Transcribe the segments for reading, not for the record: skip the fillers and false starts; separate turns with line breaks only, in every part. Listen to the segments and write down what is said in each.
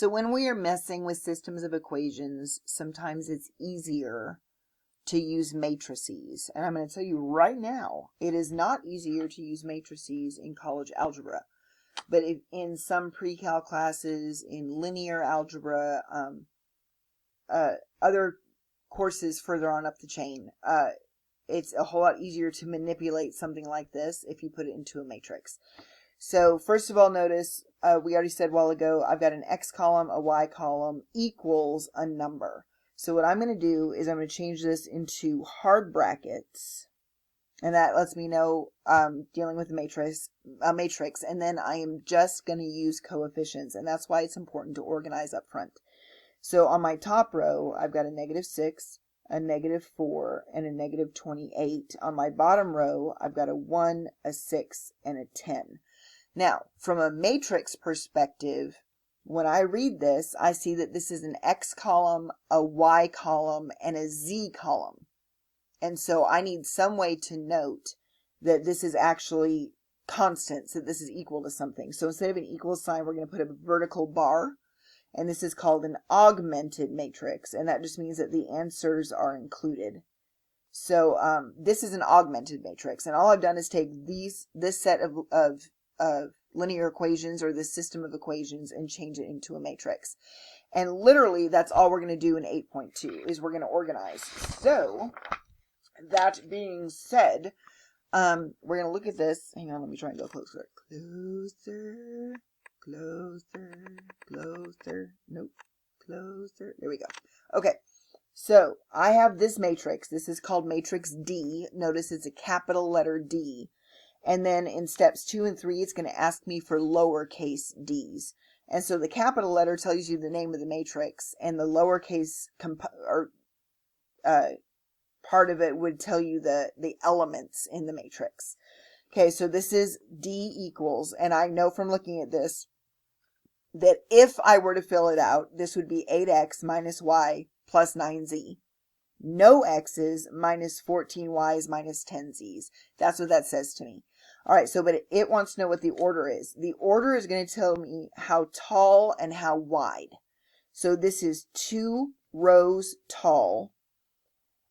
So when we are messing with systems of equations, sometimes it's easier to use matrices. And I'm going to tell you right now, it is not easier to use matrices in college algebra. But in some pre-cal classes, in linear algebra, other courses further on up the chain, it's a whole lot easier to manipulate something like this if you put it into a matrix. So first of all, notice we already said a while ago, I've got an X column, a Y column equals a number. So what I'm going to do is I'm going to change this into hard brackets. And that lets me know dealing with a matrix. And then I am just going to use coefficients. And that's why it's important to organize up front. So on my top row, I've got a -6, a -4, and a -28. On my bottom row, I've got a 1, a 6, and a 10. Now, from a matrix perspective, when I read this, I see that this is an X column, a Y column, and a Z column. And so I need some way to note that this is actually constants, that this is equal to something. So instead of an equal sign, we're going to put a vertical bar. And this is called an augmented matrix. And that just means that the answers are included. So this is an augmented matrix. And all I've done is take this set of linear equations, or this system of equations, and change it into a matrix. And literally, that's all we're going to do in 8.2, is we're going to organize. So that being said, we're going to look at this. Hang on, let me try and go closer. Closer. Nope. Closer. There we go. Okay. So I have this matrix. This is called matrix D. Notice it's a capital letter D. And then in steps 2 and 3, it's going to ask me for lowercase d's. And so the capital letter tells you the name of the matrix, and the lowercase part of it would tell you the elements in the matrix. Okay, so this is D equals, and I know from looking at this that if I were to fill it out, this would be 8x minus y plus 9z. No x's minus 14y's minus 10z's. That's what that says to me. All right, so but it wants to know what the order is. The order is going to tell me how tall and how wide. So this is 2 rows tall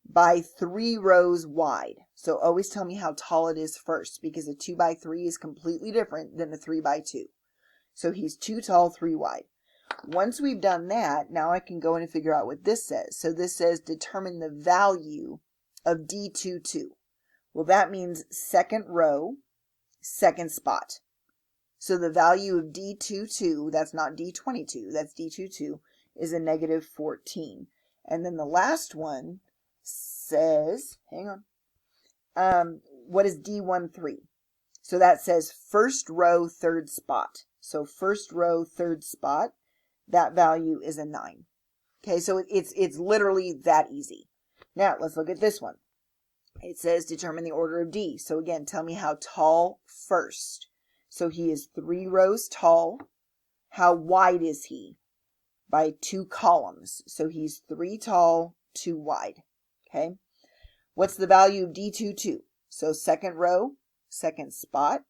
by 3 rows wide. So always tell me how tall it is first, because a 2 by 3 is completely different than a 3 by 2. So he's 2 tall, 3 wide. Once we've done that, now I can go in and figure out what this says. So this says determine the value of D22. Well, that means second row, second spot. So the value of D22, that's not D22, that's D22, is a -14. And then the last one says, hang on, what is D13? So that says first row, third spot. So first row, third spot, that value is a 9. Okay, so it's literally that easy. Now let's look at this one. It says determine the order of D. So again, tell me how tall first. So he is 3 rows tall. How wide is he? By 2 columns. So he's 3 tall, 2 wide. Okay. What's the value of D22? So second row, second spot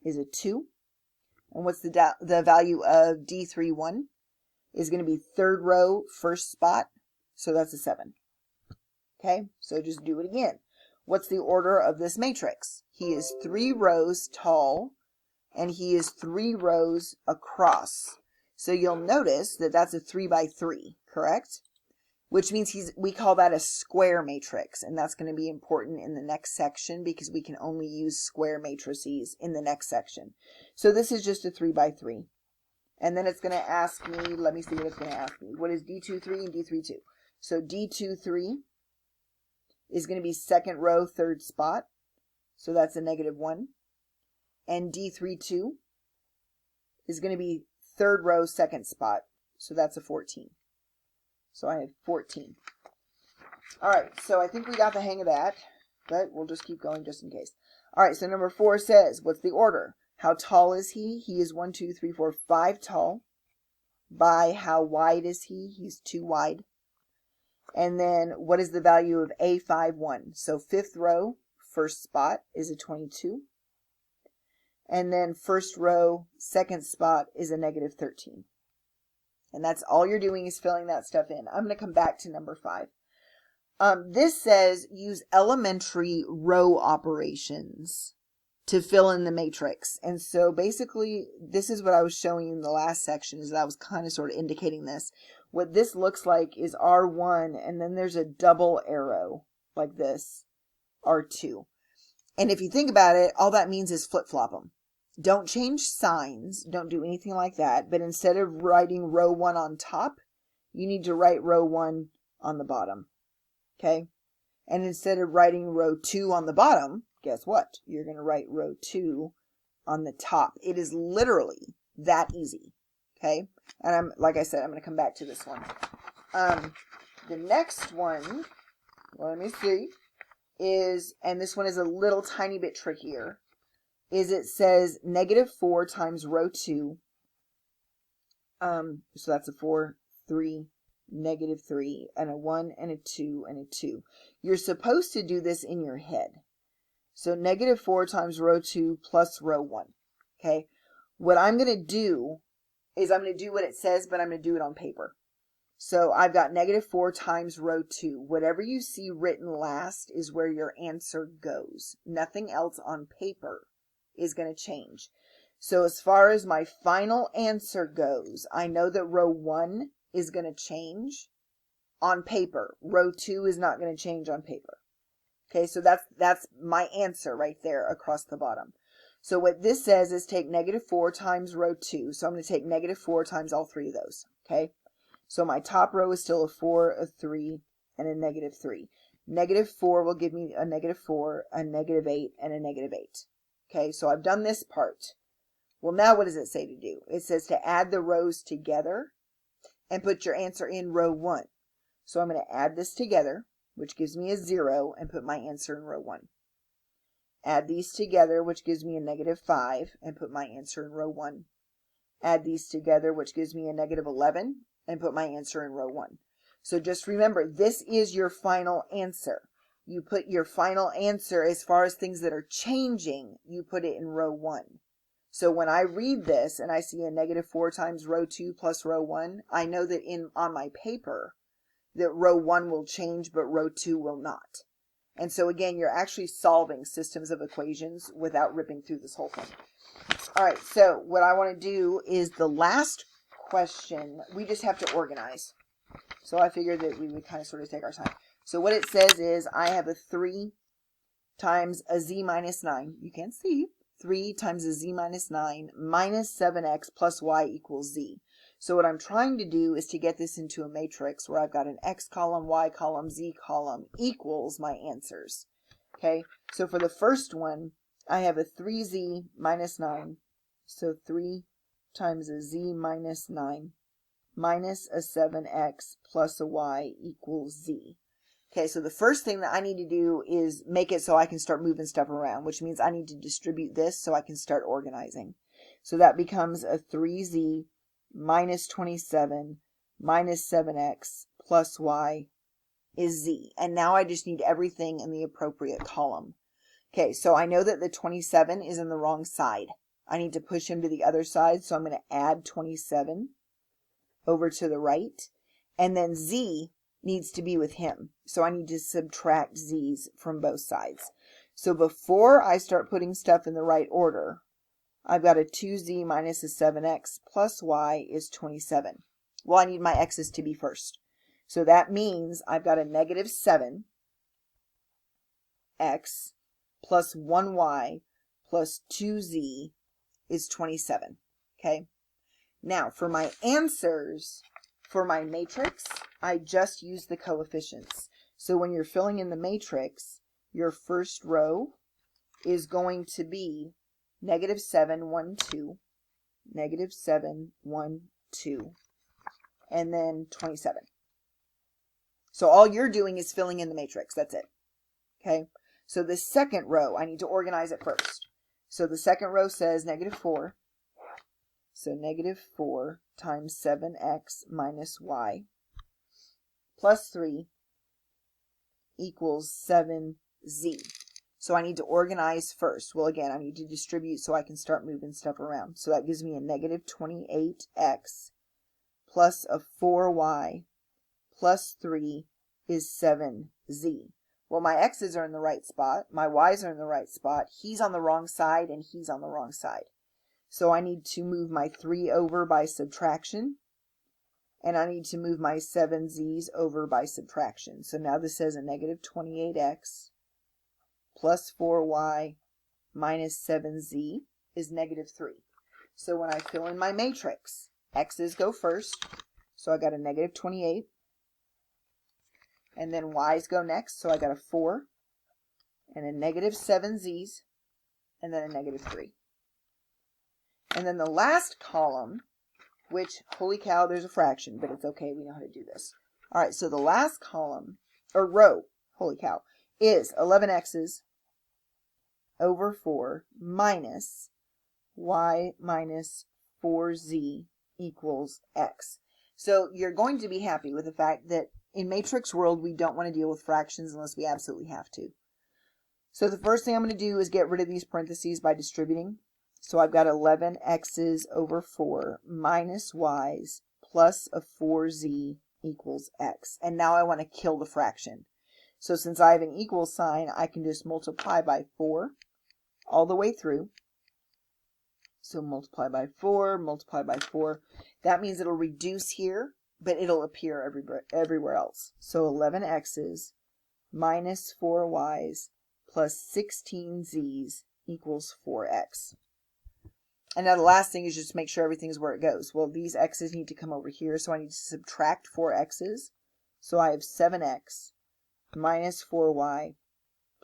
is a 2. And what's the value of D31? Is going to be third row, first spot. So that's a 7. Okay. So just do it again. What's the order of this matrix? He is 3 rows tall, and he is 3 rows across. So you'll notice that that's a 3 by 3, correct? Which means we call that a square matrix, and that's going to be important in the next section because we can only use square matrices in the next section. So this is just a 3 by 3. And then it's going to ask me, let me see what it's going to ask me. What is D23 and D32? So D23 is going to be second row, third spot. So that's a -1. And D32 is going to be third row, second spot. So that's a 14. So I have 14. All right, so I think we got the hang of that, but we'll just keep going just in case. All right, so number 4 says, what's the order? How tall is he? He is 1, 2, 3, 4, 5 tall. By how wide is he? He's 2 wide. And then what is the value of A51? So fifth row, first spot is a 22. And then first row, second spot is a -13. And that's all you're doing is filling that stuff in. I'm going to come back to number 5. This says use elementary row operations to fill in the matrix. And so basically, this is what I was showing you in the last section, is that I was kind of sort of indicating this. What this looks like is R1, and then there's a double arrow like this, R2. And if you think about it, all that means is flip-flop them. Don't change signs, don't do anything like that, but instead of writing row 1 on top, you need to write row 1 on the bottom. Okay? And instead of writing row 2 on the bottom, guess what? You're going to write row 2 on the top. It is literally that easy. Okay? And like I said, I'm going to come back to this one. The next one, well, let me see, is, and this one is a little tiny bit trickier, is it says -4 times row 2. So that's a 4, 3, -3, and a 1, and a 2, and a 2. You're supposed to do this in your head. So -4 times row 2 plus row 1. Okay? What I'm going to do is I'm going to do what it says, but I'm going to do it on paper. So I've got -4 times row 2. Whatever you see written last is where your answer goes. Nothing else on paper is going to change. So as far as my final answer goes, I know that row 1 is going to change on paper. Row 2 is not going to change on paper. Okay, so that's my answer right there across the bottom. So what this says is take -4 times row 2. So I'm going to take -4 times all 3 of those. Okay, so my top row is still a 4, a 3, and a -3. -4 will give me a -4, a -8, and a -8. Okay, so I've done this part. Well, now what does it say to do? It says to add the rows together and put your answer in row 1. So I'm going to add this together, which gives me a 0, and put my answer in row 1. Add these together, which gives me a -5, and put my answer in row 1. Add these together, which gives me a -11, and put my answer in row 1. So just remember, this is your final answer. You put your final answer as far as things that are changing, you put it in row 1. So when I read this and I see a -4 times row 2 plus row 1, I know that on my paper that row 1 will change, but row 2 will not. And so again, you're actually solving systems of equations without ripping through this whole thing. All right, so what I want to do is the last question, we just have to organize. So I figured that we would kind of sort of take our time. So what it says is I have a 3 times a z minus 9. You can see 3 times a z minus 9 minus 7x plus y equals z. So what I'm trying to do is to get this into a matrix where I've got an x column, y column, z column equals my answers. Okay, so for the first one, I have a 3z minus 9. So 3 times a z minus 9 minus a 7x plus a y equals z. Okay, so the first thing that I need to do is make it so I can start moving stuff around, which means I need to distribute this so I can start organizing. So that becomes a 3z minus 27 minus 7x plus y is z. And now I just need everything in the appropriate column. Okay, so I know that the 27 is in the wrong side. I need to push him to the other side, so I'm going to add 27 over to the right. And then z needs to be with him. So I need to subtract z's from both sides. So before I start putting stuff in the right order, I've got a 2z minus a 7x plus y is 27. Well, I need my x's to be first. So that means I've got a -7x plus 1y plus 2z is 27. Okay. Now for my answers, for my matrix, I just use the coefficients. So when you're filling in the matrix, your first row is going to be -7, 1, 2, -7, 1, 2, and then 27. So all you're doing is filling in the matrix. That's it. Okay. So the second row, I need to organize it first. So the second row says -4. So -4 times 7x minus y plus 3 equals 7z. So I need to organize first. Well, again, I need to distribute so I can start moving stuff around. So that gives me a -28x plus a 4y plus 3 is 7z. Well, my x's are in the right spot, my y's are in the right spot, he's on the wrong side, and he's on the wrong side. So I need to move my 3 over by subtraction, and I need to move my 7z's over by subtraction. So now this says a negative 28x plus 4y minus 7z is negative 3. So when I fill in my matrix, x's go first, so I got a negative 28. And then y's go next, so I got a 4, and a negative 7z's, and then a negative 3. And then the last column, which, holy cow, there's a fraction, but it's okay, we know how to do this. All right, so the last column, or row, holy cow, is 11x's over 4 minus y minus 4z equals x. So you're going to be happy with the fact that in matrix world, we don't want to deal with fractions unless we absolutely have to. So the first thing I'm going to do is get rid of these parentheses by distributing. So I've got 11x's over 4 minus y's plus a 4z equals x. And now I want to kill the fraction. So since I have an equal sign, I can just multiply by 4 all the way through. So multiply by 4, multiply by 4. That means it'll reduce here, but it'll appear everywhere else. So 11x's minus 4y's plus 16z's equals 4x. And now the last thing is just make sure everything's where it goes. Well, these x's need to come over here, so I need to subtract 4x's. So I have 7x minus 4y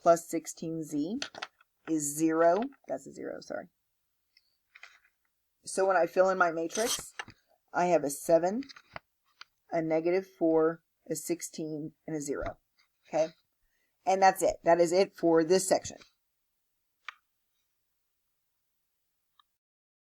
plus 16z is 0. That's a 0, sorry. So when I fill in my matrix, I have a 7, a negative 4, a 16, and a 0. Okay? And that's it. That is it for this section.